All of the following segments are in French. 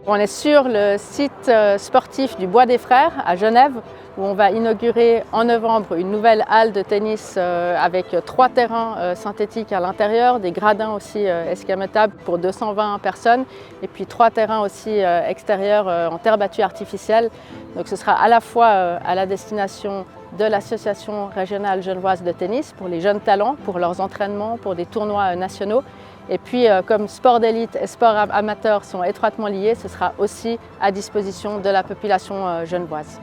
On est sur le site sportif du Bois des Frères à Genève où on va inaugurer en novembre une nouvelle halle de tennis avec 3 terrains synthétiques à l'intérieur, des gradins aussi escamotables pour 220 personnes et puis 3 terrains aussi extérieurs en terre battue artificielle. Donc ce sera à la fois à la destination de l'association régionale genevoise de tennis pour les jeunes talents, pour leurs entraînements, pour des tournois nationaux. Et puis comme sport d'élite et sport amateur sont étroitement liés, ce sera aussi à disposition de la population genevoise.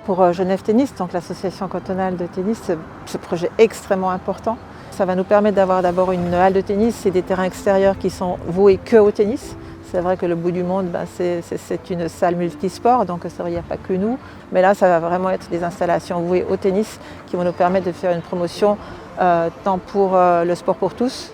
Pour Genève Tennis, donc l'association cantonale de tennis, ce projet est extrêmement important. Ça va nous permettre d'avoir d'abord une halle de tennis et des terrains extérieurs qui sont voués que au tennis. C'est vrai que le bout du monde, c'est une salle multisport, donc c'est vrai qu'il n'y a pas que nous. Mais là, ça va vraiment être des installations vouées au tennis qui vont nous permettre de faire une promotion tant pour le sport pour tous.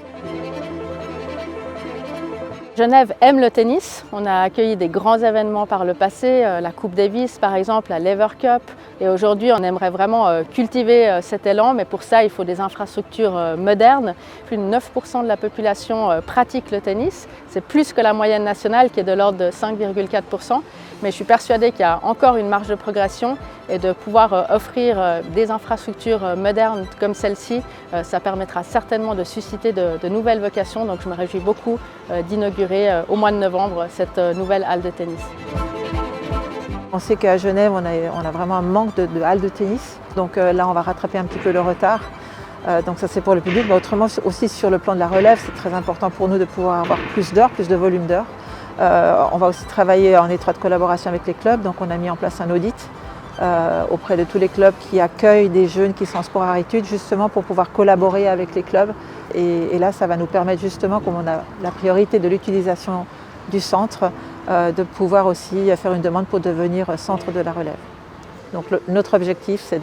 Genève aime le tennis. On a accueilli des grands événements par le passé, la Coupe Davis par exemple, la Lever Cup. Et aujourd'hui, on aimerait vraiment cultiver cet élan, mais pour ça, il faut des infrastructures modernes. Plus de 9% de la population pratique le tennis. C'est plus que la moyenne nationale qui est de l'ordre de 5,4%. Mais je suis persuadée qu'il y a encore une marge de progression et de pouvoir offrir des infrastructures modernes comme celle-ci, ça permettra certainement de susciter de nouvelles vocations. Donc je me réjouis beaucoup d'inaugurer au mois de novembre cette nouvelle halle de tennis. On sait qu'à Genève, on a vraiment un manque de halles de tennis. Donc là, on va rattraper un petit peu le retard. Donc ça, c'est pour le public. Mais autrement, aussi sur le plan de la relève, c'est très important pour nous de pouvoir avoir plus d'heures, plus de volume d'heures. On va aussi travailler en étroite collaboration avec les clubs. Donc on a mis en place un audit auprès de tous les clubs qui accueillent des jeunes qui sont en sport à études, justement pour pouvoir collaborer avec les clubs. Et là, ça va nous permettre justement, comme on a la priorité de l'utilisation du centre, de pouvoir aussi faire une demande pour devenir centre de la relève. Donc notre objectif, c'est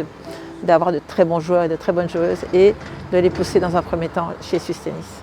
d'avoir de très bons joueurs et de très bonnes joueuses et de les pousser dans un premier temps chez Suisse Tennis.